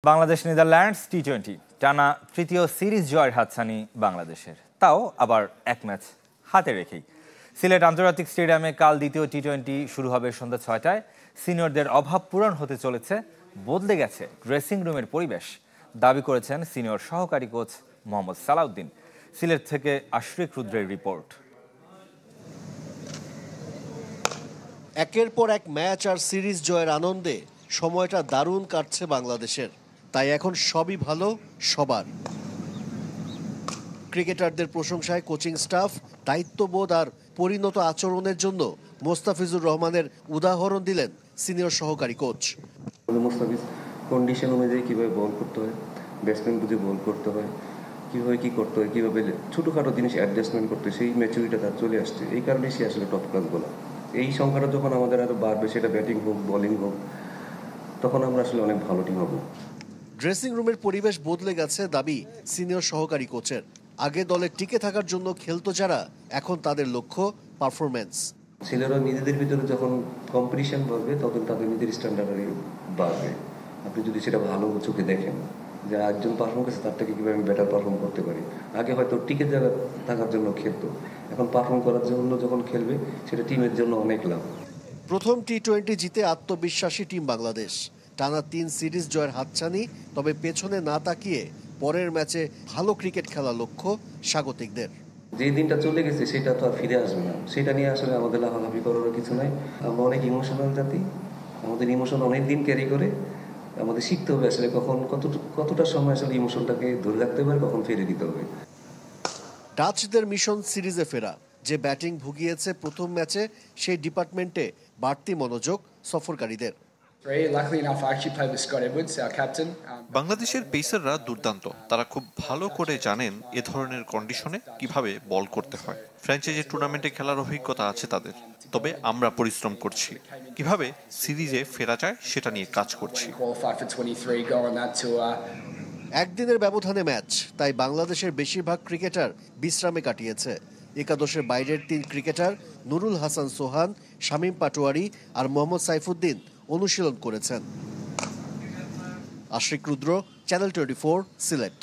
Bangladesh Netherlands টি-20 টানা তৃতীয় series জয়ের হাতছানি বাংলাদেশের, তাও আবার এক ম্যাচ হাতে রেখেই। সিলেট আন্তর্জাতিক স্টেডিয়ামে কাল দ্বিতীয় টি-20 শুরু হবে সন্ধ্যা 6টায়। সিনিয়রদের অভাব পূরণ হতে চলেছে, বদলে গেছে ড্রেসিং রুমের পরিবেশ, দাবি করেছেন সিনিয়র সহকারী কোচ মোহাম্মদ সালাউদ্দিন। সিলেট থেকে আশরিক রুদ্রের রিপোর্ট। একের পর এক ম্যাচ আর সিরিজ জয়ের আনন্দে সময়টা দারুণ কাটছে বাংলাদেশের। তাই এখন সবই ভালো সবার। ক্রিকেটারদের প্রশংসায় কোচিং স্টাফ দায়িত্ববোধ আর পরিণত আচরণের জন্য মোস্তাফিজুর রহমানের উদাহরণ দিলেন সিনিয়র সহকারী কোচ। মোস্তাফিজ কন্ডিশন অনুযায়ী কীভাবে বল করতে হয়, ব্যাটসম্যান বুঝে বল করতে হয়, কীভাবে কী করতে হয়, কীভাবে ছোটোখাটো জিনিস অ্যাডজাস্টমেন্ট করতে হয়, সেই ম্যাচুরিটা তার চলে আসছে। এই কারণে সে আসলে টপ ক্লাস বলা। এই সংখ্যাটা যখন আমাদের আরও বাড়বে, সেটা ব্যাটিং হোক বোলিং হোক, তখন আমরা আসলে অনেক ভালো টিম হব। ড্রেসিং রুমের পরিবেশ বদলে গেছে দাবি সিনিয়র সহকারী কোচের। আগে দলে টিকে থাকার জন্য খেলতো যারা, এখন তাদের লক্ষ্য পারফরমেন্স। ছেলেরা নিজেদের ভিতরে যখন কম্পিটিশন বাড়বে, তখন তাদের নিজের স্ট্যান্ডার্ড বাড়বে। আপনি যদি সেটা ভালো চোখে দেখেন যে একজন পারফর্ম করছে, তার থেকে কীভাবে আমি বেটার পারফর্ম করতে পারি। আগে হয়তো টিকে থাকার জন্য খেলতো, এখন পারফর্ম করার জন্য যখন খেলবে, সেটা টিমের জন্য অনেক লাভ। প্রথম টি-20 জিতে আত্মবিশ্বাসী টিম বাংলাদেশ। টানা 3 সিরিজ জয়ের হাতছানি, তবে পেছনে না তাকিয়ে পরের ম্যাচে ভালো ক্রিকেট খেলা লক্ষ্য স্বাগতিকদের। যে দিনটা চলে গেছে সেটা তো আর ফিরে আসবে না, সেটা নিয়ে আসলে আমাদের লাফালাফি করারও কিছু নাই। আমরা অনেক ইমোশনাল জাতি, আমাদের ইমোশন অনেক দিন ক্যারি করে। আমাদের শিখতে হবে আসলে কতটা সময় আসলে ইমোশনটাকে ধরে রাখতে হবে, কখন ফিরে দিতে হবে। ডাচদের মিশন সিরিজে ফেরা, যে ব্যাটিং ভুগিয়েছে প্রথম ম্যাচে, সেই ডিপার্টমেন্টে বাড়তি মনোযোগ সফরকারীদের। বাংলাদেশের পেসাররা দুর্দান্ত, তারা খুব ভালো করে জানেন এ ধরনের কন্ডিশনে কিভাবে বল করতে হয়। ফ্র্যাঞ্চাইজি টুর্নামেন্টে খেলার অভিজ্ঞতা আছে তাদের। তবে আমরা পরিশ্রম করছি, কিভাবে সিরিজে ফেরা যায় সেটা নিয়ে কাজ করছি। একদিনের ব্যবধানে ম্যাচ, তাই বাংলাদেশের বেশিরভাগ ক্রিকেটার বিশ্রামে কাটিয়েছে। একাদশের বাইরের 3 ক্রিকেটার নুরুল হাসান সোহান, শামীম পাটোয়ারি আর মোহাম্মদ সাইফুদ্দিন অনুশীলন করেছেন। আশরিক রুদ্র, চ্যানেল 24, সিলেট।